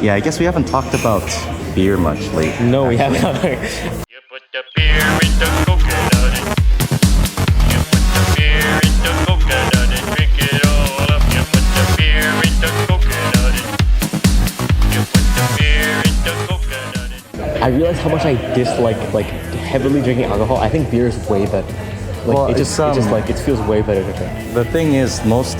Yeah, I guess we haven't talked about beer much lately. No, we haven't. You put the beer in the coconut. You put the beer in the coconut and drink it all up. You put the beer in the coconut. You put the beer in the coconut. I realized how much I dislike like heavily drinking alcohol. I think beer is way better. Like Well, it just like it feels way better to drink. The thing is, most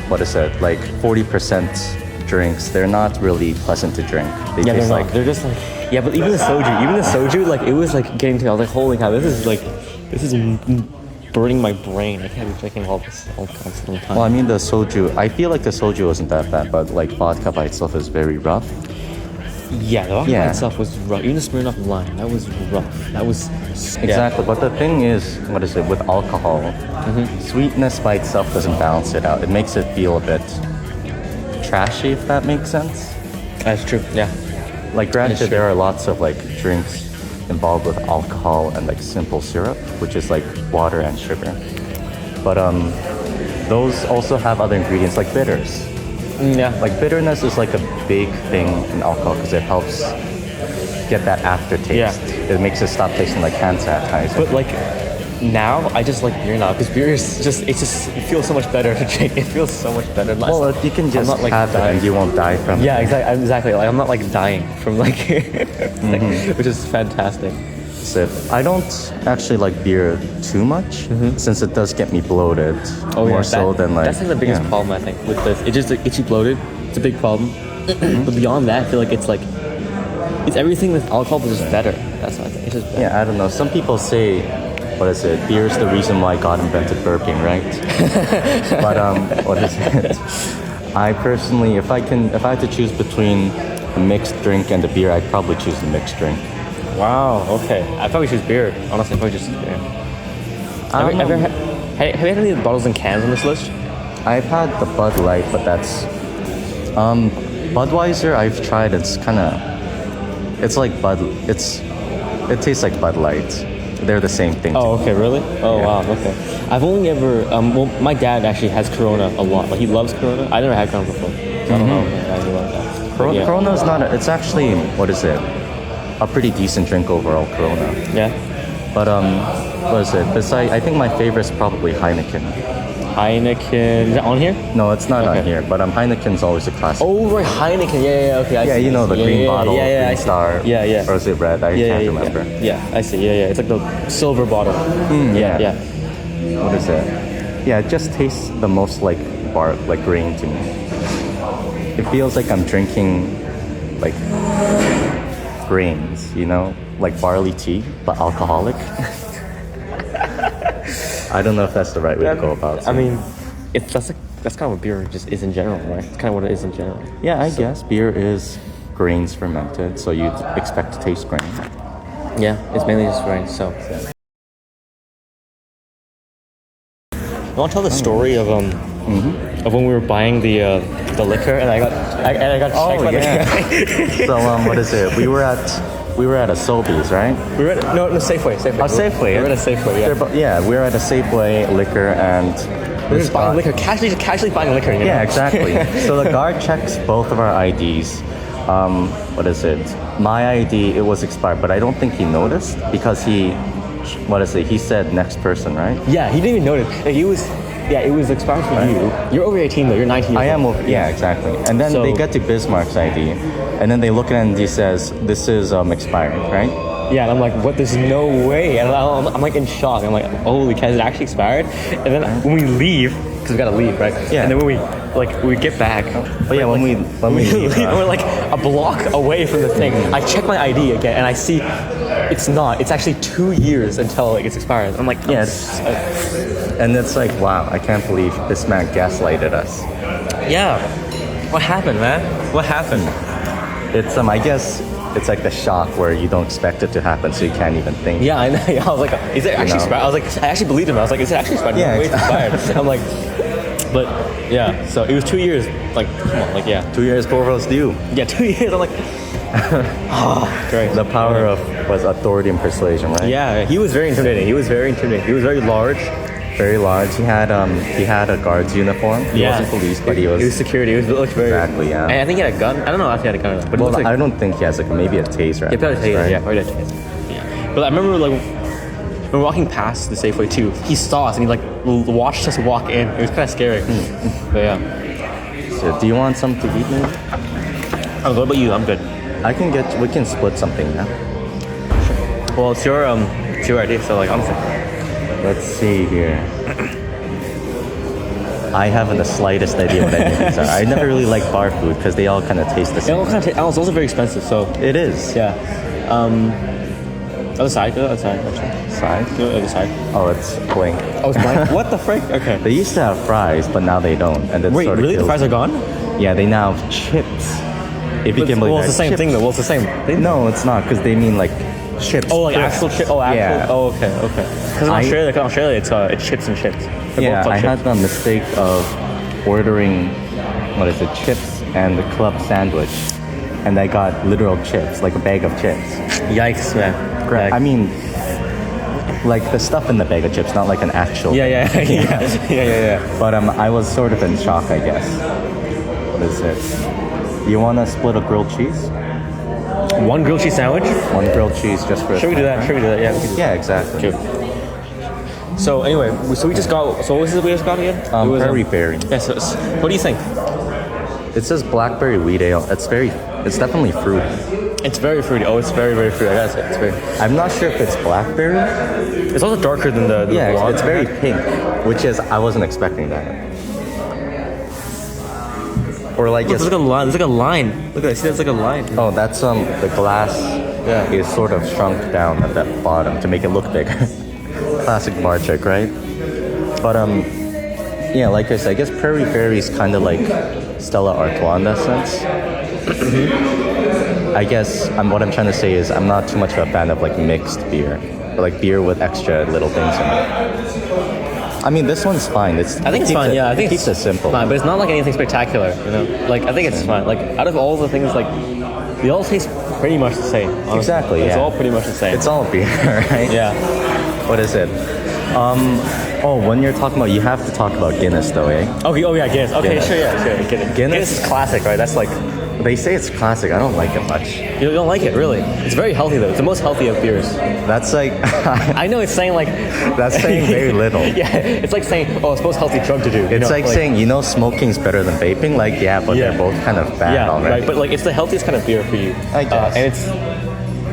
what is it, like 40% drinks, they're not really pleasant to drink. They Yeah, taste they're like not. They're just like but even the soju, like it was like getting to me. I was like, holy cow, this is burning my brain. I can't be drinking all this all constantly. Well, I mean the soju. I feel like the soju wasn't that bad, but like vodka by itself is very rough. Yeah, the vodka Yeah. itself was rough. Even the Smirnoff Lime, that was rough. That was Exactly, but the thing is, what is it, with alcohol, sweetness by itself doesn't balance it out. It makes it feel a bit trashy, if that makes sense. That's true. Yeah. Like granted, there are lots of like drinks involved with alcohol and like simple syrup, which is like water and sugar. But those also have other ingredients like bitters. Yeah. Like bitterness is like a big thing in alcohol because it helps get that aftertaste. Yeah. It makes it stop tasting like hand sanitizer. But like now, I just like beer now because beer is it feels so much better to drink. It feels so much better. Well, you can just not, like, have it dying. and you won't die from it. Yeah, exactly. Like I'm not like dying from like, which is fantastic. So I don't actually like beer too much since it does get me bloated more so than like... That's like the biggest yeah. problem I think with this. It just like, gets you bloated. It's a big problem. But beyond that, I feel like it's everything with alcohol, but just better. That's what I think. It's just better. Yeah, I don't know. Some people say, what is it? Beer is the reason why God invented burping, right? But what is it? I personally, if I had to choose between a mixed drink and a beer, I'd probably choose the mixed drink. Wow. Okay. I'd probably choose beer. Honestly, I'd probably choose beer. Have you had any bottles and cans on this list? I've had the Bud Light, but that's Budweiser. I've tried. It's kind of, it's like it tastes like Bud Light. They're the same thing. Oh, okay, really? Oh, Yeah. wow, okay. I've only ever, well, my dad actually has Corona a lot. Like, he loves Corona. I never had Corona before. So I don't know if he loves that. But yeah. Corona is not. It's actually, what is it? A pretty decent drink overall, Corona. Yeah? But what is it? Besides, I think my favorite is probably Heineken. Heineken. Is that on here? No, it's not on Okay. here. But Heineken's always a classic. Oh, right, Heineken. Yeah, okay. I Yeah, see, you know I the see. green bottle, I green see. star. Yeah. Or is it red? I can't remember. Yeah, I see. Yeah. It's like the silver bottle. Yeah. Yeah. What is it? Yeah, it just tastes the most like grain to me. It feels like I'm drinking like grains, you know, like barley tea, but alcoholic. I don't know if that's the right way to go about it. I mean, that's kind of what beer just is in general, right? It's kind of what it is in general. Yeah, I guess beer is grains fermented, so you'd expect to taste grain. Yeah, it's mainly just grain. So, I want to tell the story of when we were buying the liquor and I got checked by the guy. So what is it? We were at a Sobeys, right? We were at Safeway. A Safeway. We were at a Safeway. Yeah. We were at a Safeway liquor and We were just buying liquor, casually buying liquor. You know? Yeah, exactly. So the guard checks both of our IDs. What is it? My ID, it was expired, but I don't think he noticed because he said next person, right? Yeah, he didn't even notice. Like, it was expired for you. You're over 18 though. You're 19 years I am old. over. Yeah, exactly. And then they get to Bismarck's ID, and then they look at it and he says, "This is expired, right?" Yeah, and I'm like, what? There's no way. And I'm like in shock. I'm like, holy cow, is it actually expired? And then when we leave, because we gotta leave, right? Yeah. And then when we get back. But yeah, when we leave, we're like a block away from the thing. I check my ID again, and I see it's not. It's actually 2 years until it gets expired. I'm like, yes. And it's like, wow, I can't believe this man gaslighted us. yeah. What happened, man? What happened? It's I guess it's like the shock where you don't expect it to happen, so you can't even think. Yeah, I know. Yeah, I was like, is it actually expired? I was like, I actually believed him. I was like, is it actually expired? Yeah, No, it's expired. I'm like, but yeah. So it was 2 years. Like, come on, like, yeah. 2 years before us due. Yeah, 2 years. I'm like, great. The power of authority and persuasion, right? Yeah, he was very intimidating. He was very large. Very large. He had a guard's uniform. He wasn't police, but he was. It was security. It looked very. Exactly, yeah. And I think he had a gun. I don't know if he had a gun or not. But it Well, looked like, I don't think he has like maybe a taser. yeah, probably a taser. right? Yeah, probably a taser. Yeah. But I remember like when we were walking past the Safeway too, he saw us and he like watched us walk in. It was kind of scary. But yeah. So, do you want something to eat, maybe? What about you? I'm good. We can split something now. Well, it's your idea. So like honestly. Let's see here. I haven't the slightest idea what any of these are. I never really like bar food because they all kind of taste the It same. all kind of. It's also very expensive. So It is. yeah. Other side. Go to the other side. Actually. Side? Go to the other side. Oh, it's blank. Oh, it's blank. What the frick? Okay. They used to have fries, but now they don't. And it's Wait, sort of really? The kills fries are me. gone? Yeah, they now have chips. If you can believe Well, it's that. the same Chips. thing though. Well, it's the same. No, it's not because they mean like chips. Oh, like crisps. actual chip. Oh, actual. Yeah. Oh, okay, okay. Because in Australia, it's chips and chips. They're Yeah, both called I had chips. the mistake of ordering, what is it, chips and the club sandwich. And I got literal chips, like a bag of chips. Yikes, man. I mean, like the stuff in the bag of chips, not like an actual. Yeah. But I was sort of in shock, I guess. What is it? You want to split a grilled cheese? One grilled cheese sandwich. One grilled cheese just for. Should we do that? Should we do that? Yeah. We can do Yeah, exactly. that. So anyway, so we just got. So what was it we just got again? It was, Prairie Fairy. Yeah. So what do you think? It says blackberry wheat ale. It's definitely fruity. It's very fruity. Oh, it's very, very fruity. I gotta say, it's very. I'm not sure if it's blackberry. It's also darker than the. Yeah, blonde. it's very pink, which is I wasn't expecting that. Or like Look, it's, there's like a line. There's like a line. Look at that. See, that's like a line. oh, that's the glass is sort of shrunk down at that bottom to make it look bigger. Classic bar trick, right? But yeah, like I said, I guess Prairie Fairy is kind of like Stella Artois in that sense. I guess what I'm trying to say is I'm not too much of a fan of like mixed beer, or like beer with extra little things in it. I mean, this one's fine. I think it's fine. Yeah, I think keeps it simple. Fine, but it's not like anything spectacular. You know, like I think it's fine. Like out of all the things, like they all taste pretty much the same. Honestly. Exactly. It's yeah. all pretty much the same. It's all beer, right? Yeah. What is it? When you're talking about, you have to talk about Guinness though, eh? Okay. Oh yeah, Guinness. Okay, Guinness. sure. Yeah, sure. Guinness. Guinness is classic, right? That's like They say it's classic. I don't like it much. you don't like it, really. It's very healthy though. It's the most healthy of beers. That's like, I know it's saying like. that's saying very little. Yeah, it's like saying, oh, it's the most healthy drug to do. It's like saying, smoking's better than vaping. Like, yeah, but Yeah. they're both kind of bad yeah, already. right. But like, it's the healthiest kind of beer for you. I guess. And it's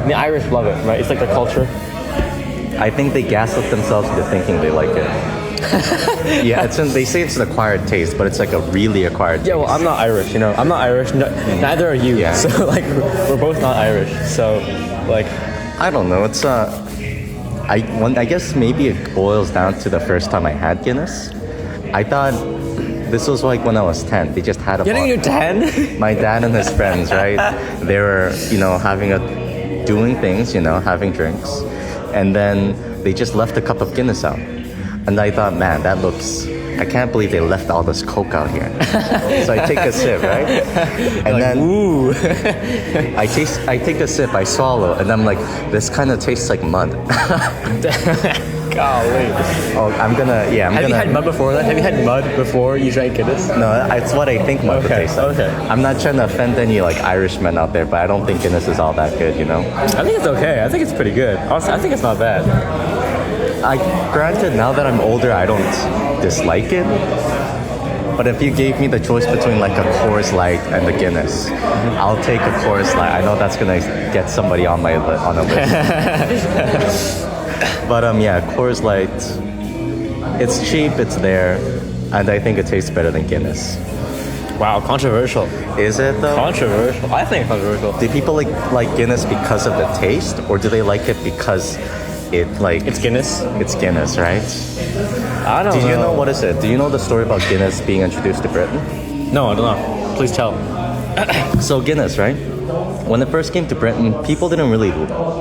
the Irish love it, right? It's like their culture. I think they gaslit themselves into thinking they like it. Yeah, they say it's an acquired taste, but it's like a really acquired taste. Yeah, well, I'm not Irish, I'm not Irish. Neither are you. Yeah. So, like, we're both not Irish. So, like, I don't know. It's I guess maybe it boils down to the first time I had Guinness. I thought this was like when I was 10. They just had a getting bar. you 10? My dad and his friends, right? They were, doing things, having drinks, and then they just left a cup of Guinness out. And I thought, man, I can't believe they left all this Coke out here. So I take a sip, right? And like, then, ooh. I take a sip, I swallow, and I'm like, this kind of tastes like mud. Golly. Oh, Have you had mud before that? Have you had mud before you drank Guinness? No, it's what I think mud would Okay, taste like. okay. I'm not trying to offend any like Irishmen out there, but I don't think Guinness is all that good, I think it's okay. I think it's pretty good. Honestly, I think it's not bad. Granted, now that I'm older, I don't dislike it. But if you gave me the choice between like a Coors Light and the Guinness, I'll take a Coors Light. I know that's gonna get somebody on a list. But Coors Light, it's cheap, it's there, and I think it tastes better than Guinness. Wow, controversial. Is it though? Controversial. I think controversial. Do people like Guinness because of the taste, or do they like it because It's Guinness? It's Guinness, right? I don't know. Do you know what is it? Do you know the story about Guinness being introduced to Britain? No, I don't know. Please tell. So Guinness, right? When it first came to Britain, people didn't really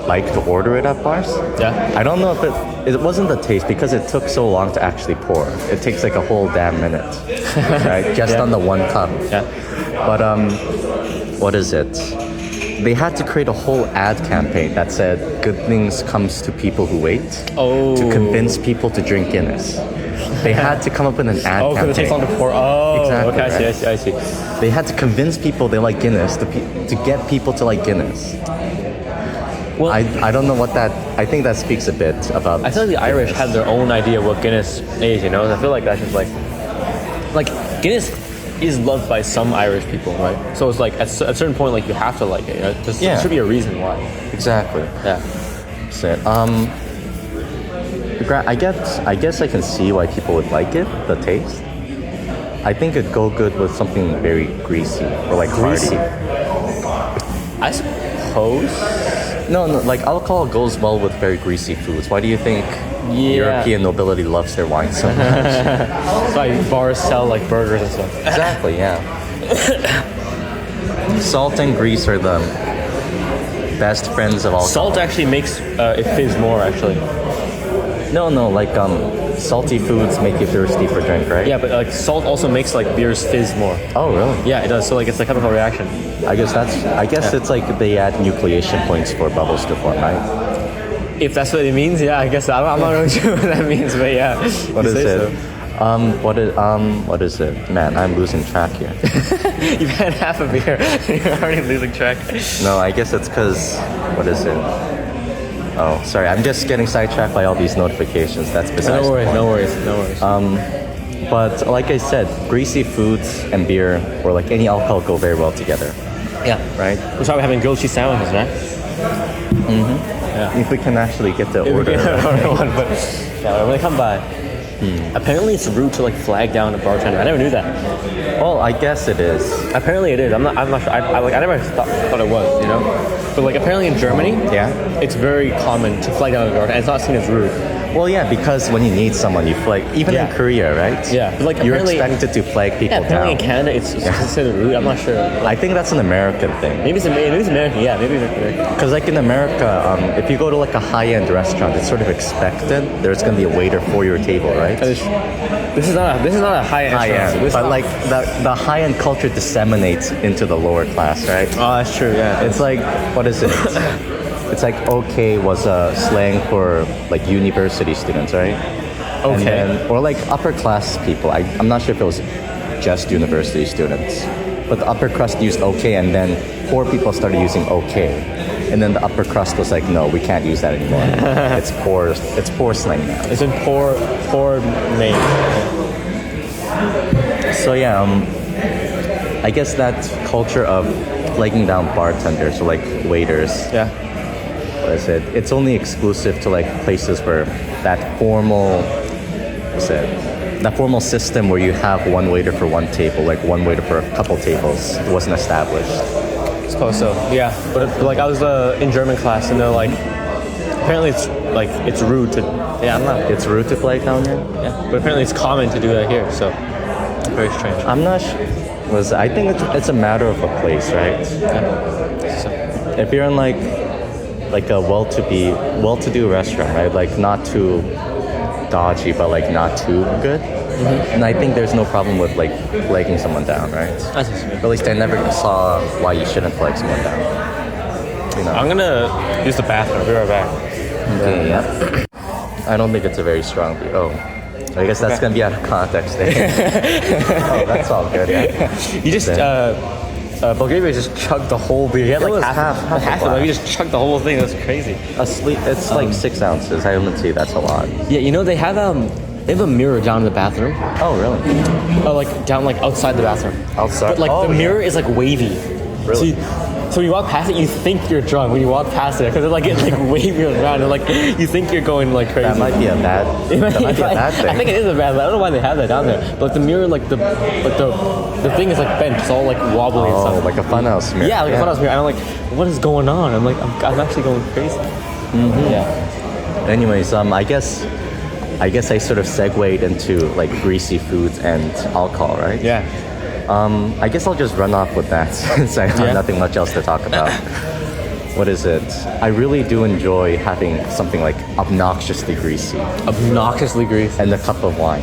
like to order it at bars. Yeah. I don't know if it wasn't the taste because it took so long to actually pour. It takes like a whole damn minute, right? Just Yeah. on the one cup. Yeah. But what is it? They had to create a whole ad campaign that said good things comes to people who wait. Oh. To convince people to drink Guinness. they had to come up with an ad Oh, because it takes long campaign. to pour. Oh, Exactly, okay, right? I see. They had to convince people they like Guinness to get people to like Guinness. Well, I don't know what that. I think that speaks a bit about. I feel like the Irish had their own idea of what Guinness is, you know? I feel like that's just like Guinness is loved by some Irish people, right? So it's like at a certain point, like you have to like it. You know? There should be a reason why. Exactly. Yeah. So, I guess I can see why people would like it, the taste. I think it'd go good with something very greasy or like Greasy? hearty. I suppose. No, like alcohol goes well with very greasy foods. Why do you think European nobility loves their wine so much? That's why bars sell like burgers and stuff. Exactly, yeah. Salt and grease are the best friends of all. Salt actually makes it fizz more, actually. No, like salty foods make you thirsty for drink, right? Yeah, but like salt also makes like beers fizz more. Oh, really? Yeah, it does. So like it's a chemical reaction. I guess it's like they add nucleation points for bubbles to form, right? If that's what it means, yeah, I guess I'm not really sure what that means, but yeah. What You is say it? What is it? Man, I'm losing track here. So. You've had half a beer. You're already losing track. No, I guess it's because what is it? Oh, sorry, I'm just getting sidetracked by all these notifications. That's besides the point. No worries. But like I said, greasy foods and beer or like any alcohol go very well together, Yeah. right? That's why we're having grilled cheese sandwiches, right? If we can actually get the order. Order one, but yeah, when they come by. Apparently it's rude to like flag down a bartender. I never knew that. Well, I guess it is. Apparently it is. I'm not sure. I never thought it was, you know? But like apparently in Germany, Yeah. it's very common to flag down a bartender and it's not seen as rude. Well, yeah, because when you need someone, you flag. Even Yeah. in Korea, right? Yeah, but, like, you're apparently- expected to flag people Yeah, apparently down. in Canada it's considered rude. I'm not sure. I think that's an American thing. Maybe it's American. Yeah, maybe it's American. Because like in America, if you go to like a high-end restaurant, it's sort of expected there's going to be a waiter for your table, right? This is not a high-end restaurant. This But is- like the high-end culture disseminates into the lower class, right? Oh, that's true. Yeah. It's like, what is it? It's like okay was a slang for like university students, right? And Okay. then, or like upper class people. I'm not sure if it was just university students, but the upper crust used okay, and then poor people started using okay, and then the upper crust was like, no, we can't use that anymore. It's poor slang now. It's in poor name. So yeah, I guess that culture of flagging down bartenders or like waiters. Yeah. What is it? It's only exclusive to like places where that formal, that formal system where you have one waiter for one table, like one waiter for a couple tables, wasn't established. I suppose so. Yeah. But like I was in German class and they're like, apparently it's rude to. Yeah, I'm not. It's rude to flag down here. Yeah. But apparently it's common to do that here. So very strange. I'm not sure. I think it's a matter of a place, right? Yeah. So, If you're in like a well-to-do restaurant, right? Like not too dodgy, but like not too good. And I think there's no problem with like flagging someone down, right? I see. At least I never saw why you shouldn't flag someone down. You know? I'm gonna use the bathroom. I'll be right back. Okay, yeah. I don't think it's a very strong view. Oh, I guess that's gonna be out of context there. Oh, that's all good. Yeah. You just Belgravia just chugged the whole beer. He had It like was half a of it. glass. He just chugged the whole thing. That's crazy. It's like 6 ounces. I wouldn't say that's a lot. Yeah, you know they have a mirror down in the bathroom. Oh, really? Oh, like down like outside the bathroom. Outside? But like Oh, the yeah. mirror is like wavy. Really? So when you walk past it, you think you're drunk when you walk past it because it's like wavy around and like you think you're going like crazy. That might be a bad. That might be a bad thing. I think it is a bad. I don't know why they have that down there. But the mirror, like the thing is like bent. It's all like wobbly and Oh, stuff. like a funhouse mirror. Yeah, like a funhouse mirror. And I'm like, what is going on? I'm actually going crazy. Mm-hmm. Yeah. Anyways, I guess I sort of segued into like greasy foods and alcohol, right? Yeah. I guess I'll just run off with that since I have Yeah. nothing much else to talk about. What is it? I really do enjoy having something like obnoxiously greasy Obnoxiously greasy. and a cup of wine.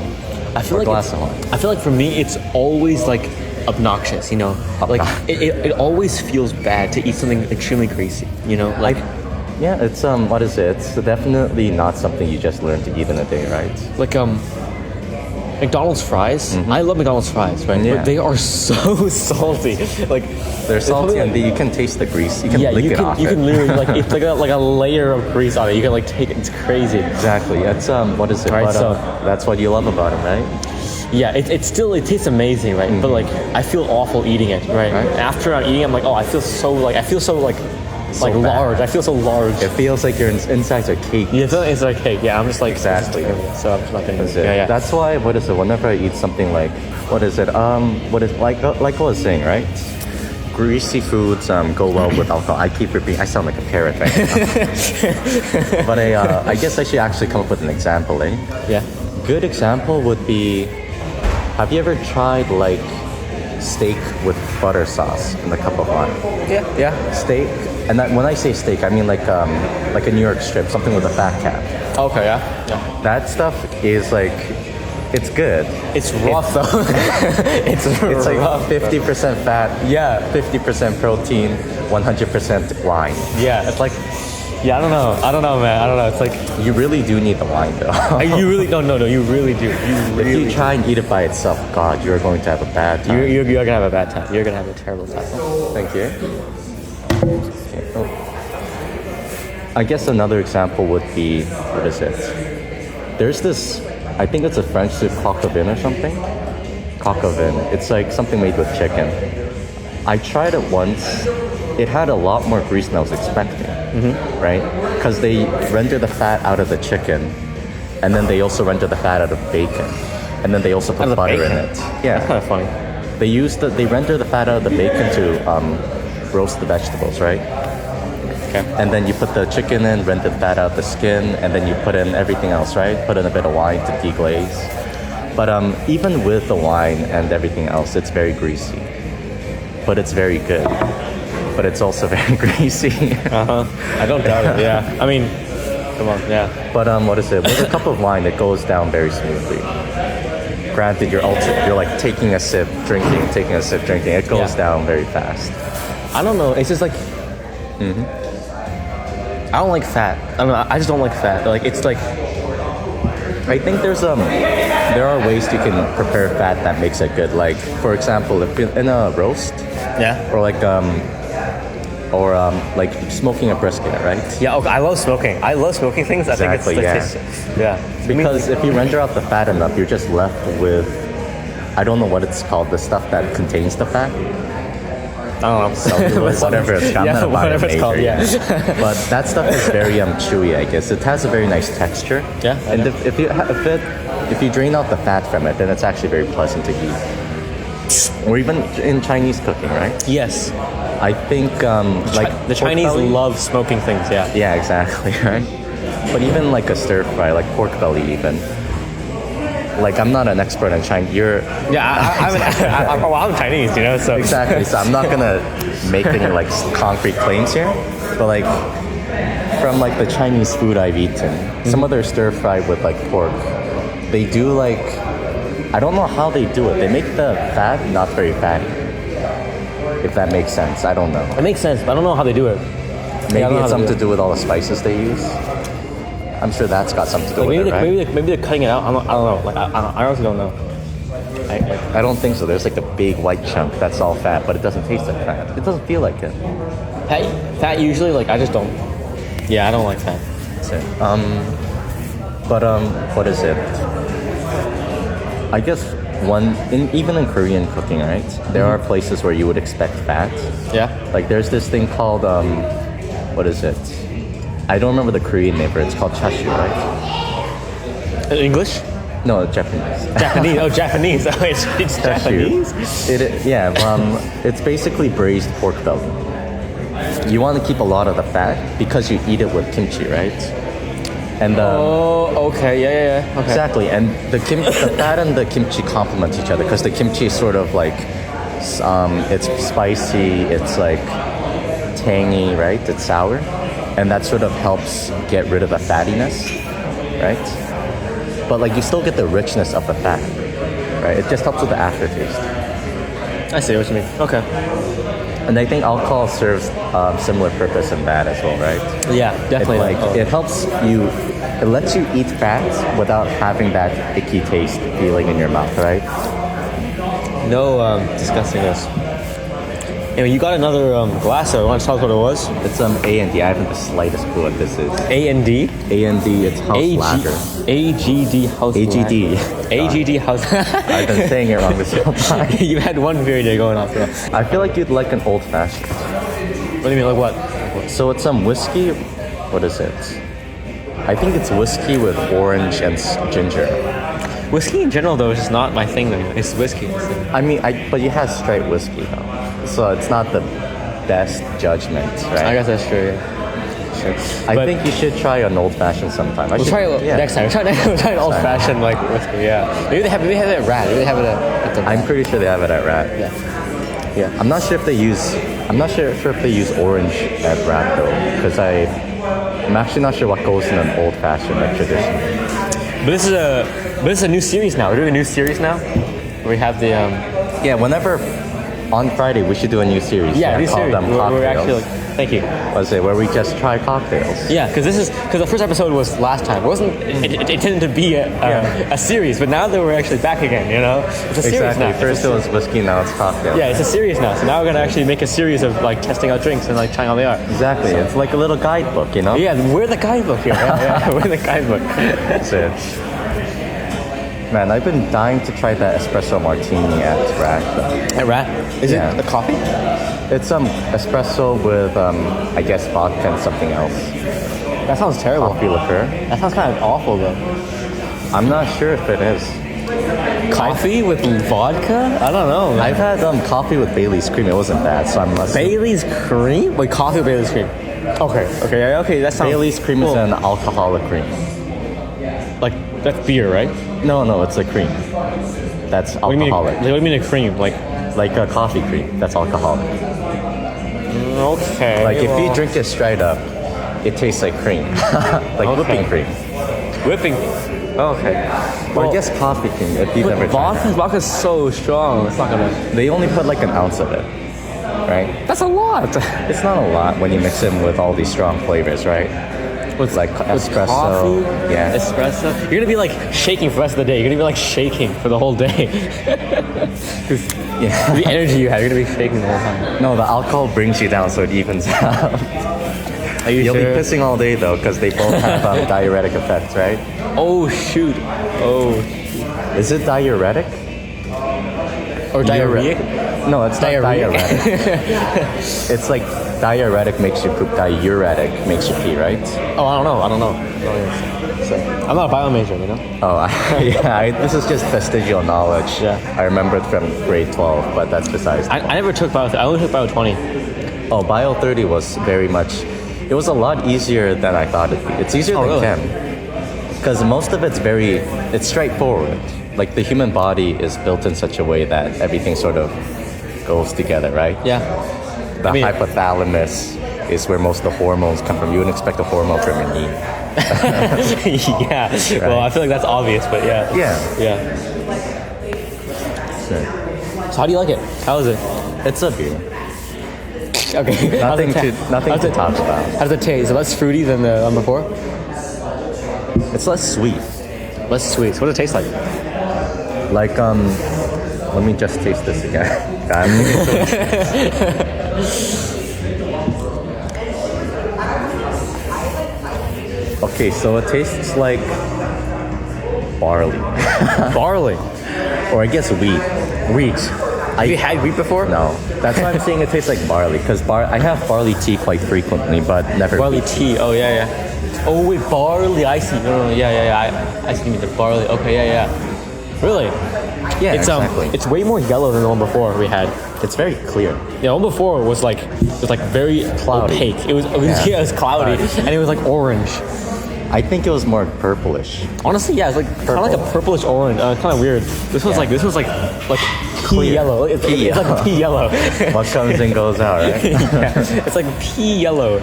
I feel or like glass of wine. I feel like for me, it's always like obnoxious. You know, like it always feels bad to eat something extremely greasy. You know, like Yeah, it's what is it? It's definitely not something you just learn to eat in a day, right? like McDonald's fries. I love McDonald's fries, right? Yeah. But they are so salty. Like They're salty, and like, you can taste the grease. You can yeah, lick you it can off you it. can literally like it's like a layer of grease on it. You can like take it. It's crazy. Exactly. That's what is it? Right, But, so- that's what you love about it, right? Yeah, it tastes amazing, right? But like I feel awful eating it, right? After I'm eating, I'm like, oh, I feel so So bad. large. I feel so large. It feels like your insides are caked. Yeah, it's like cake. Yeah, I'm just like Exactly. So I'm just not gonna. That's it. Yeah. That's why. What is it? Whenever I eat something like, what is it? What is like I was saying, right? Greasy foods go well with alcohol. I keep repeating. I sound like a parrot right now. But I guess I should actually come up with an example, eh? Yeah. Good example would be, have you ever tried like steak with butter sauce in a cup of wine? Yeah. Steak, and that, when I say steak, I mean like a New York strip, something with a fat cap. Okay. Yeah. That stuff is like, it's good. It's rough though. it's It's rough. like 50% fat, Yeah. 50% protein, 100% wine. Yeah. It's like. Yeah, I don't know, man. I don't know. It's like You really do need the wine though. you really don't. No, you really do. If you try and eat it by itself, God, you're going to have a bad time. You're gonna have a bad time. You're gonna have a terrible time. Thank you. Okay. Oh. I guess another example would be, what is it? There's this, I think it's a French soup, coq au vin or something. Coq au vin. It's like something made with chicken. I tried it once. It had a lot more grease than I was expecting, right? Because they render the fat out of the chicken, and then they also render the fat out of bacon, and then they also put Out of butter in bacon? it. That's Yeah, kind of funny. they render the fat out of the bacon to roast the vegetables, right? Okay. And then you put the chicken in, render the fat out of the skin, and then you put in everything else, right? Put in a bit of wine to deglaze. But even with the wine and everything else, it's very greasy. But it's very good. But it's also very greasy. I don't doubt it. Yeah. I mean, come on. Yeah. But what is it? With a cup of wine, it goes down very smoothly. Granted, you're like taking a sip, drinking, taking a sip, drinking. It goes Yeah. down very fast. I don't know. It's just like. I don't like fat. I don't know. I just don't like fat. Like it's like. I think there are ways you can prepare fat that makes it good. Like for example, if in a roast, Yeah. or like smoking a brisket, right? Yeah. Okay. I love smoking. I love smoking things. Exactly, I think it's yeah. Because if you render out the fat enough, you're just left with, I don't know what it's called, the stuff that contains the fat. I don't know. Cellulose, whatever it's called. I'm not a whatever it's called. major, Yeah. But that stuff is very chewy, I guess. It has a very nice texture. Yeah, I And know. if you drain out the fat from it, then it's actually very pleasant to eat. Or even in Chinese cooking, right? Yes. I think like The pork Chinese belly- love smoking things. Yeah. Yeah, exactly, right? But even like a stir fry, like pork belly even. Like I'm not an expert in Chinese. You're Yeah. I'm Chinese, you know. So exactly. So I'm not gonna make any like concrete claims here. But like from like the Chinese food I've eaten, some of their stir fry with like pork, they do like, I don't know how they do it. They make the fat not very fatty. If that makes sense, I don't know. It makes sense, but I don't know how they do it. Maybe I don't know it's how they something to do with all the spices they use. I'm sure that's got something to do Like with it, right? maybe they're cutting it out. I don't know. Like I honestly don't know. I don't think so. There's like a big white chunk that's all fat, but it doesn't taste like fat. It doesn't feel like it. Fat usually like I just don't. Yeah, I don't like fat. That's it. What is it? I guess even in Korean cooking, right? There are places where you would expect fat. Yeah. Like there's this thing called what is it? I don't remember the Korean name, but it's called chashu, right? English? No, Japanese. Japanese. Oh, Japanese. Oh, it's Japanese. It's basically braised pork belly. You want to keep a lot of the fat because you eat it with kimchi, right? And Oh, okay. Yeah. Okay. exactly, and the fat and the kimchi complement each other because the kimchi is sort of like, it's spicy, it's like tangy, right? It's sour, and that sort of helps get rid of the fattiness, right? But like you still get the richness of the fat, right? It just helps with the aftertaste. I see what you mean. Okay. And I think alcohol serves similar purpose in that as well, right? Yeah, definitely. It helps you it lets you eat fats without having that icky taste feeling in your mouth, right? No disgustingness. Anyway, you got another glass there. Want to tell us what it was? It's A&D. I haven't the slightest clue what this is. A&D? A&D, it's house lager. AGD house AGD. lager. AGD house. I've been saying it wrong this whole time. You had one beer there going off. Yeah. I feel like you'd like an old fashioned. What do you mean, like what? So it's some whiskey. What is it? I think it's whiskey with orange and ginger. Whiskey in general, though, is just not my thing, though. It's whiskey. I mean, but you have straight whiskey, though. So it's not the best judgment, right? I guess that's true, yeah. Sure. I think you should try an old fashioned sometime. We'll try it next time. We'll try an old fashioned, like, whiskey, yeah. Maybe they have it at Rat. Maybe they have it at the I'm pretty sure they have it at Rat. Yeah. Yeah. I'm not sure if they use orange at Rat, though. Because I'm actually not sure what goes in an old fashioned, like, tradition. But this is a new series now. We're doing a new series now. Where we have the Yeah, whenever on Friday we should do a new series. new called series. Cocktails. We're actually thank you. What's it? Where we just try cocktails. Yeah, because the first episode was last time. It wasn't. It tended to be a series, but now that we're actually back again, it's a series Exactly. now. First it was whiskey, now it's cocktails. Yeah, it's a series now. So now we're gonna actually make a series of like testing out drinks and like trying how they are. Exactly. It's like a little guidebook, Yeah, we're the guidebook here. Yeah, we're the guidebook. That's it. Man, I've been dying to try that espresso martini at Rat. At Rat, is Yeah. it a coffee? It's espresso with I guess vodka and something else. That sounds terrible. Coffee liqueur. That sounds kind of awful though. I'm not sure if it is. Coffee with vodka? I don't know. I've had coffee with Bailey's cream. It wasn't bad, so I'm less. Bailey's cream? Wait, coffee with Bailey's cream. Okay. That sounds. Bailey's cream is an alcoholic cream. Like that's beer, right? No, it's a cream. That's What do you mean? alcoholic. What do you mean a cream? Like Like a coffee cream. That's alcoholic. okay. Like if you drink it straight up, it tastes like cream, like whipping cream. Whipping. Okay. Or I guess coffee cream. If you've never tried that. Vodka's so strong. It's not gonna. They only put like an ounce of it, right? That's a lot. It's not a lot when you mix it with all these strong flavors, right? With like espresso, coffee, yeah. espresso. You're gonna be like shaking for the rest of the day. You're gonna be like shaking for the whole day. Yeah. The energy you have, you're gonna be shaking the whole time. No, the alcohol brings you down, so it evens out. Are you You'll sure? be pissing all day though, because they both have diuretic effects, right? Oh shoot. Oh. Is it diuretic? Or diarrhea? No, it's not Diarrhea. diuretic. It's like diuretic makes you poop, diuretic makes you pee, right? Oh, I don't know. So, I'm not a bio major, Oh, this is just vestigial knowledge. Yeah. I remember it from grade 12, but that's besides. I never took bio. I only took bio 20. Oh, Bio 30 was very much, it was a lot easier than I thought it'd be. It's easier than really? chem. Because most of it's straightforward. Like the human body is built in such a way that everything sort of goes together, right? Yeah. The hypothalamus is where most of the hormones come from. You wouldn't expect a hormone from your knee. Yeah. Right. Well, I feel like that's obvious, but yeah. Yeah. So how do you like it? How is it? It's a beer. Okay. Nothing to talk about. How does it taste? Is it less fruity than the one before? It's less sweet. Less sweet. So what does it taste like? Like, let me just taste this again. Okay, so it tastes like barley. Barley. Or I guess wheat. Wheat. Have you had wheat before? No. That's why I'm saying it tastes like barley. Because I have barley tea quite frequently, but never Barley wheat. tea. Oh, yeah. Oh, wait, barley. I see. No. Yeah. I see you mean the barley. Okay, yeah. Really? Yeah, It's exactly. It's way more yellow than the one before we had. It's very clear. Yeah, the one before was like very Cloudy. opaque. It was cloudy and it was like orange. I think it was more purplish. Honestly, yeah, it's like kind of like a purplish orange. Kind of weird. This was like pea yellow. It's like pea yellow. What comes and goes out, right? Yeah, it's like pea yellow.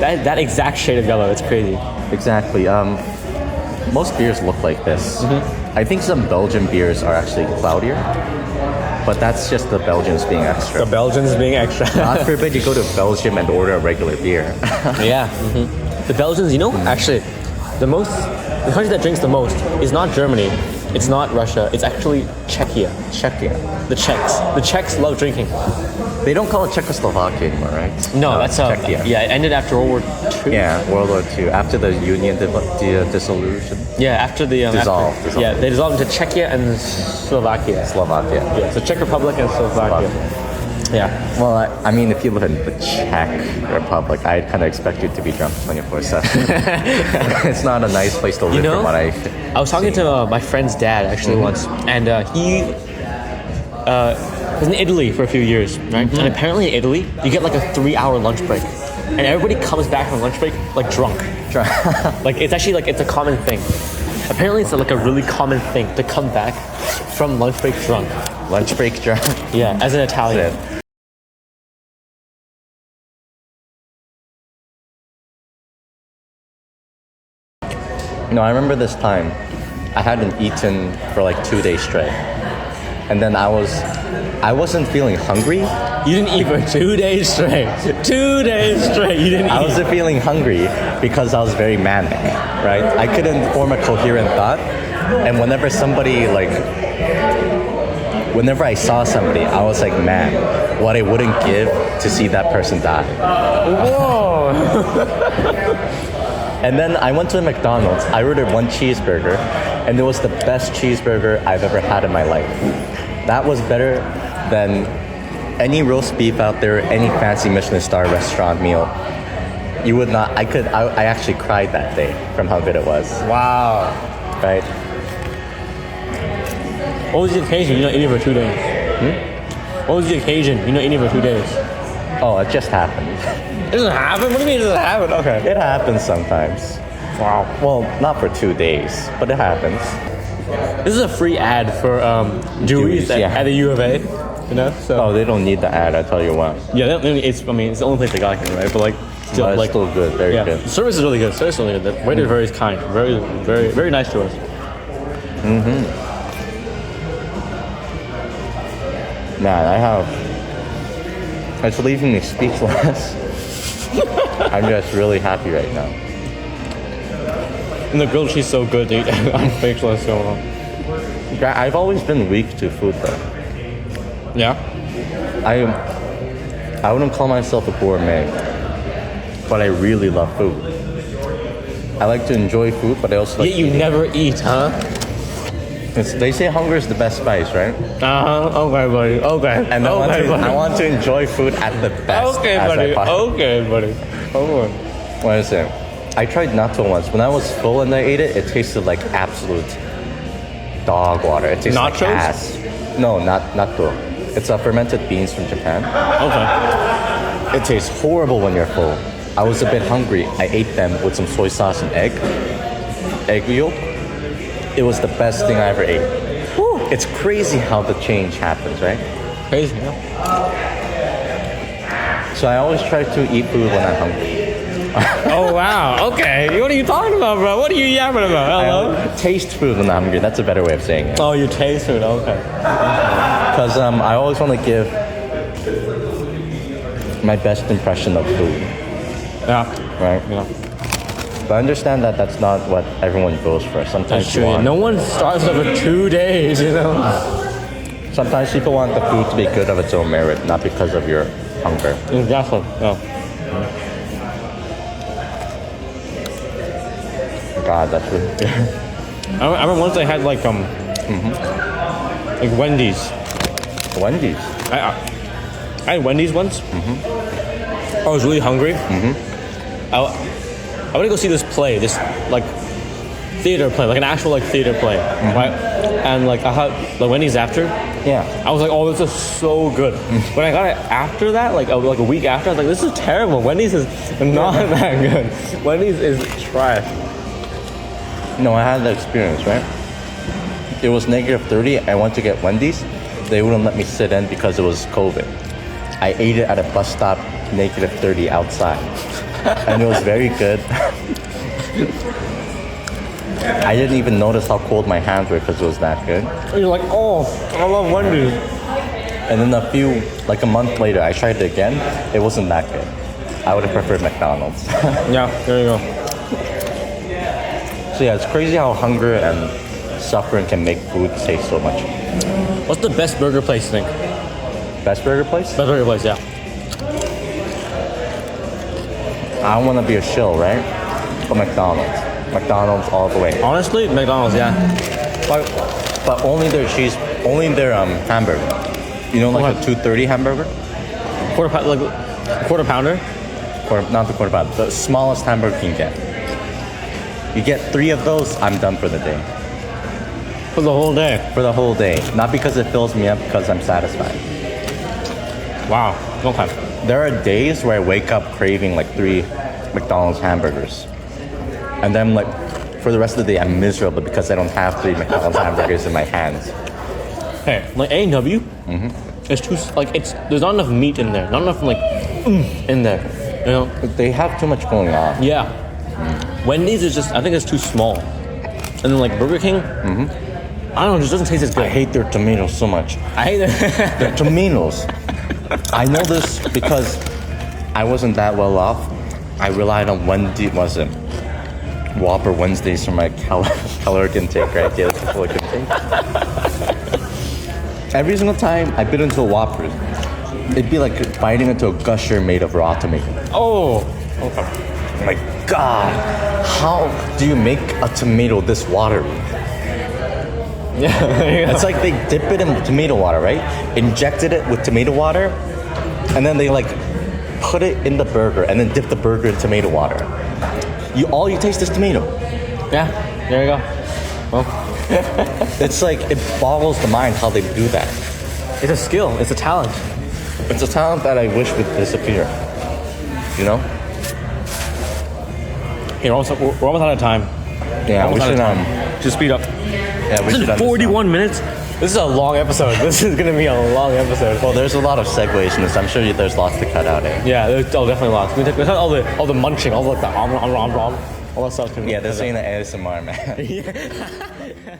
That exact shade of yellow. It's crazy. Exactly. Most beers look like this. Mm-hmm. I think some Belgian beers are actually cloudier, but that's just the Belgians being extra. The Belgians being extra. God forbid you go to Belgium and order a regular beer. Yeah. Mm-hmm. The Belgians, actually, the country that drinks the most is not Germany, it's not Russia, it's actually Czechia. Czechia. The Czechs love drinking. They don't call it Czechoslovakia anymore, right? No, that's Czechia. Yeah, it ended after World War II. Yeah, World War II. After the Union dissolution. Yeah, after the Dissolved. Yeah, they dissolved into Czechia and Slovakia. Slovakia. Yeah, so Czech Republic and Slovakia. Yeah. Well, I mean, if you live in the Czech Republic, I'd kind of expect you to be drunk 24/7. It's not a nice place to live, You know, from what I was talking to my friend's dad actually once, and he was in Italy for a few years, right? And apparently in Italy, you get like a 3-hour lunch break, and everybody comes back from lunch break like drunk. Like it's actually like it's a common thing. Apparently, it's like a really common thing to come back from lunch break drunk. Lunch break drunk. Yeah, as an Italian. No, I remember this time. I hadn't eaten for like 2 days straight, and then I wasn't feeling hungry. You didn't eat for 2 days straight. 2 days straight. You didn't eat. I wasn't feeling hungry because I was very manic, right? I couldn't form a coherent thought, and whenever I saw somebody, I was like, man, what I wouldn't give to see that person die. Whoa. And then I went to a McDonald's. I ordered 1 cheeseburger, and it was the best cheeseburger I've ever had in my life. That was better than any roast beef out there, any fancy Michelin star restaurant meal. You would not. I actually cried that day from how good it was. Wow. Right? What was the occasion? You're not eating for 2 days. What was the occasion? You're not eating for 2 days. Oh, it just happened. It doesn't happen. What do you mean it doesn't happen? Okay. It happens sometimes. Wow. Well, not for 2 days, but it happens. This is a free ad for Jewish at the U of A. You know. So. Oh, they don't need the ad. I tell you what. Yeah, it's the only place they got here, right? But like, still, But it's like, still good. Very good. The service is really good. Service is really good. The waiter is very kind. Very, very, very nice to us. Man, it's leaving me speechless. I'm just really happy right now. And the grilled cheese is so good, dude. I'm speechless so long. I've always been weak to food though. Yeah. I wouldn't call myself a gourmet, but I really love food. I like to enjoy food, but I also like Yet you never eat, huh? they say hunger is the best spice, right? Okay, buddy. Okay. And I want to enjoy food at the best. Okay, as buddy. I possibly- Okay, buddy. Come on. What is it? I tried natto once. When I was full and I ate it, it tasted like absolute dog water. It tasted like Nachos? ass. No, not natto. It's fermented beans from Japan. Okay. It tastes horrible when you're full. I was a bit hungry. I ate them with some soy sauce and egg yolk. It was the best thing I ever ate. Whew. It's crazy how the change happens, right? Crazy, yeah. So I always try to eat food when I'm hungry. Oh, wow. Okay. What are you talking about, bro? What are you yapping about? Hello? I taste food when I'm hungry. That's a better way of saying it. Oh, you taste it. Okay. Because I always want to give my best impression of food, Yeah. right? Yeah. But I understand that that's not what everyone goes for. Sometimes That's you true. want, No one starves over 2 days, you know? sometimes people want the food to be good of its own merit, not because of your hunger. Exactly. Yeah. God, that's really good. I remember once I had like Wendy's. Wendy's. I had Wendy's once. I was really hungry. I went to go see this play, this like theater play, like an actual like theater play, right? And like I had like Wendy's after. Yeah. I was like, oh, this is so good. When I got it after that, like a week after, I was like, this is terrible. Wendy's is not that good. Wendy's is trash. No, I had that experience, right? It was -30. I went to get Wendy's. They wouldn't let me sit in because it was COVID. I ate it at a bus stop, -30 outside. And it was very good. I didn't even notice how cold my hands were because it was that good. And you're like, oh, I love Wendy's. And then like a month later, I tried it again. It wasn't that good. I would have preferred McDonald's. Yeah, there you go. So yeah, it's crazy how hunger and suffering can make food taste so much. What's the best burger place, you think? Best burger place? Best burger place, yeah. I want to be a shill, right? But McDonald's. McDonald's all the way. Honestly, McDonald's, yeah. But only their cheese, only their hamburger. You know, like Okay. a 230 hamburger? Quarter pounder. Not the quarter pound, the smallest hamburger you can get. You get 3 of those, I'm done for the day. For the whole day. For the whole day. Not because it fills me up, because I'm satisfied. Wow. Okay. There are days where I wake up craving like 3 McDonald's hamburgers. And then like for the rest of the day I'm miserable because I don't have 3 McDonald's hamburgers in my hands. Hey, like A&W, it's too, like, there's not enough meat in there. Not enough, like, in there. You know? They have too much going on. Yeah. Wendy's is just, I think it's too small. And then like Burger King, I don't know, it just doesn't taste as good. I hate their tomatoes so much. I hate it. Their tomatoes. I know this because I wasn't that well off. I relied on Whopper Wednesdays for my caloric intake, right? Yeah, caloric intake. Every single time I bit into a Whopper, it'd be like biting into a gusher made of raw tomato. Oh. Okay. My God, how do you make a tomato this watery? Yeah. It's like they dip it in tomato water, right? Injected it with tomato water, and then they like put it in the burger, and then dip the burger in tomato water. All you taste is tomato. Yeah. There you go. Well, It's like it boggles the mind how they do that. it's a skill. It's a talent. It's a talent that I wish would disappear. You know? Hey, we're almost out of time. Yeah, we Almost out should of time. Just speed up. Yeah, we This should is end this 41 minutes. This is a long episode. This is gonna be a long episode. now. Well, there's a lot of segues in this. I'm sure there's lots to cut out. Yeah, there's definitely lots. We cut all the munching, all the all that stuff. Yeah, this ain't an ASMR, man. Yeah.